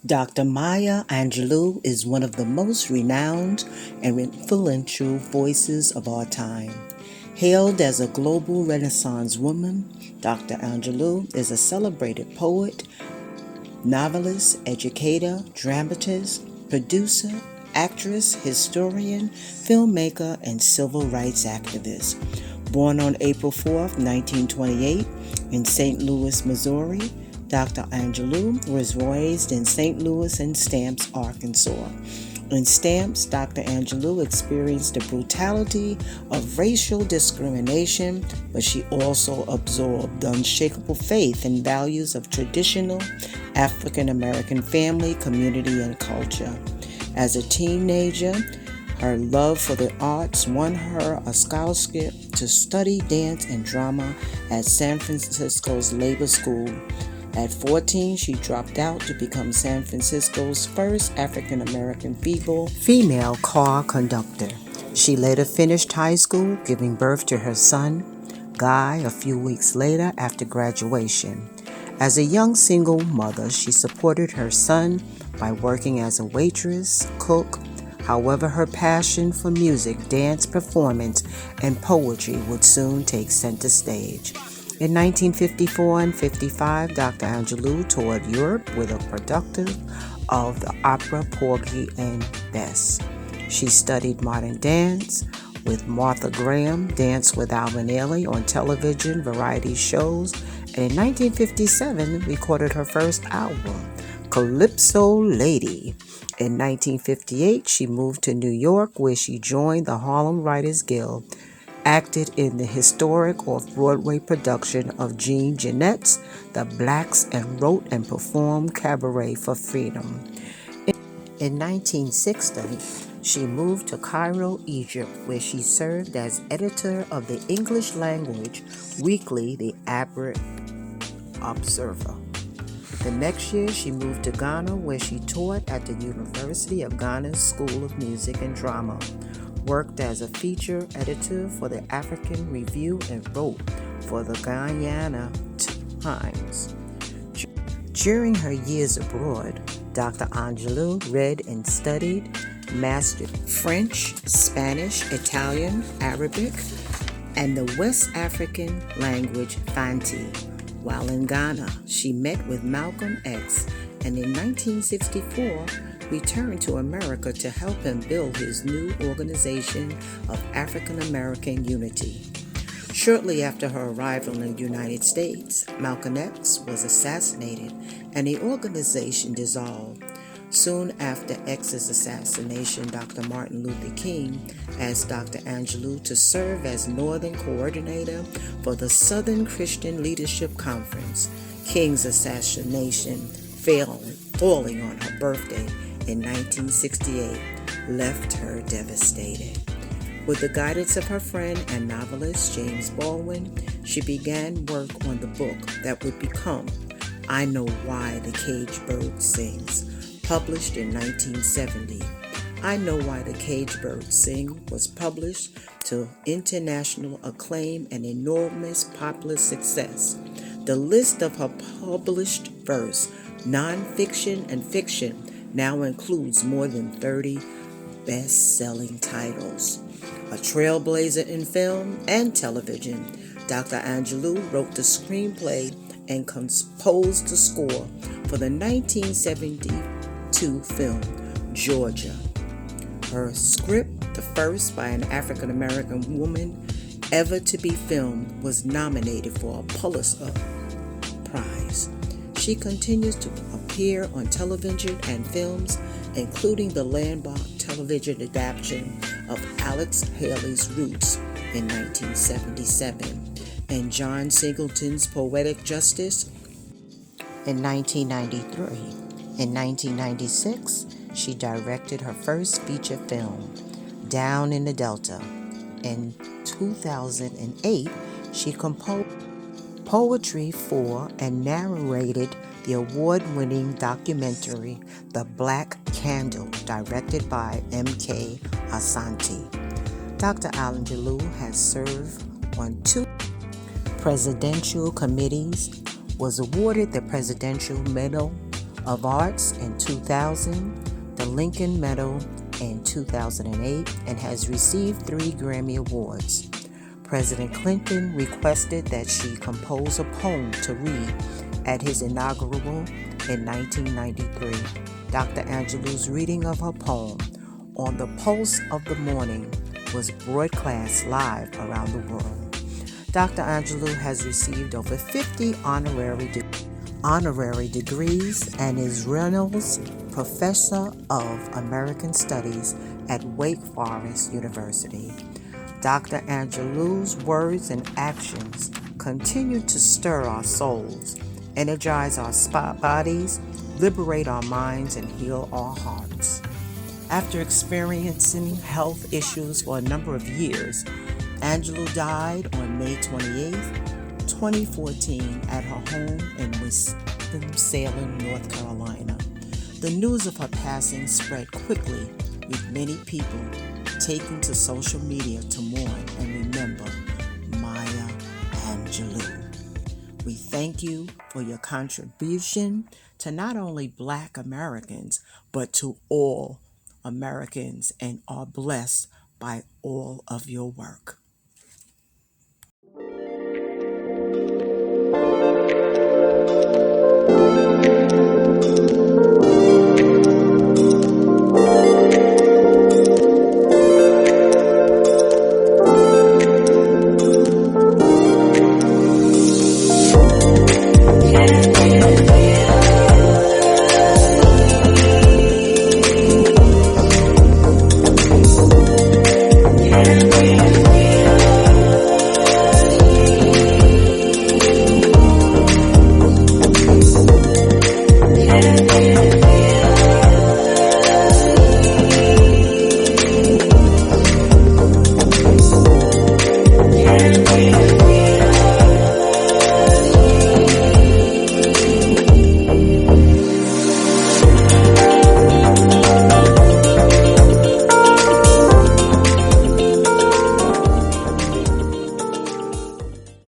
Dr. Maya Angelou is one of the most renowned and influential voices of our time. Hailed as a global Renaissance woman, Dr. Angelou is a celebrated poet, novelist, educator, dramatist, producer, actress, historian, filmmaker, and civil rights activist. Born on April 4, 1928, in St. Louis, Missouri, Dr. Angelou was raised in St. Louis and Stamps, Arkansas. In Stamps, Dr. Angelou experienced the brutality of racial discrimination, but she also absorbed the unshakable faith and values of traditional African American family, community, and culture. As a teenager, her love for the arts won her a scholarship to study dance and drama at San Francisco's Labor School. At 14, she dropped out to become San Francisco's first African American female car conductor. She later finished high school, giving birth to her son, Guy, a few weeks later after graduation. As a young single mother, she supported her son by working as a waitress, cook. However, her passion for music, dance, performance, and poetry would soon take center stage. In 1954 and 55, Dr. Angelou toured Europe with a production of the opera Porgy and Bess. She studied modern dance with Martha Graham, danced with Alvin Ailey on television variety shows, and in 1957 recorded her first album, Calypso Lady. In 1958, she moved to New York, where she joined the Harlem Writers Guild, acted in the historic off-Broadway production of Jean Genet's The Blacks, and wrote and performed Cabaret for Freedom. In 1960, she moved to Cairo, Egypt, where she served as editor of the English language weekly The Arab Observer. The next year, she moved to Ghana, where she taught at the University of Ghana's School of Music and Drama, worked as a feature editor for the African Review, and wrote for the Guyana Times. During her years abroad, Dr. Angelou read and studied, mastered French, Spanish, Italian, Arabic, and the West African language Fanti. While in Ghana, she met with Malcolm X, and in 1964, returned to America to help him build his new organization of African American Unity. Shortly after her arrival in the United States, Malcolm X was assassinated and the organization dissolved. Soon after X's assassination, Dr. Martin Luther King asked Dr. Angelou to serve as Northern Coordinator for the Southern Christian Leadership Conference. King's assassination, falling on her birthday in 1968, left her devastated. With the guidance of her friend and novelist James Baldwin, she began work on the book that would become I Know Why the Caged Bird Sings, published in 1970. I Know Why the Caged Bird Sing was published to international acclaim and enormous popular success. The list of her published verse, nonfiction and fiction, now includes more than 30 best-selling titles. A trailblazer in film and television, Dr. Angelou wrote the screenplay and composed the score for the 1972 film Georgia. Her script, the first by an African American woman ever to be filmed, was nominated for a Pulitzer Prize. She continues to appear on television and films, including the landmark television adaptation of Alex Haley's Roots in 1977 and John Singleton's Poetic Justice in 1993. In 1996, she directed her first feature film, Down in the Delta. In 2008, she composed poetry for and narrated the award-winning documentary The Black Candle, directed by M.K. Asante. Dr. Angelou has served on 2 presidential committees, was awarded the Presidential Medal of Arts in 2000, the Lincoln Medal in 2008, and has received 3 Grammy Awards. President Clinton requested that she compose a poem to read at his inaugural in 1993. Dr. Angelou's reading of her poem on the Pulse of the Morning was broadcast live around the world. Dr. Angelou has received over 50 honorary degrees and is Reynolds Professor of American Studies at Wake Forest University. Dr. Angelou's words and actions continue to stir our souls, energize our bodies, liberate our minds, and heal our hearts. After experiencing health issues for a number of years, Angelou died on May 28, 2014 at her home in Winston-Salem, North Carolina. The news of her passing spread quickly, with many people taking to social media to mourn and remember Maya Angelou. We thank you for your contribution to not only Black Americans, but to all Americans, and are blessed by all of your work.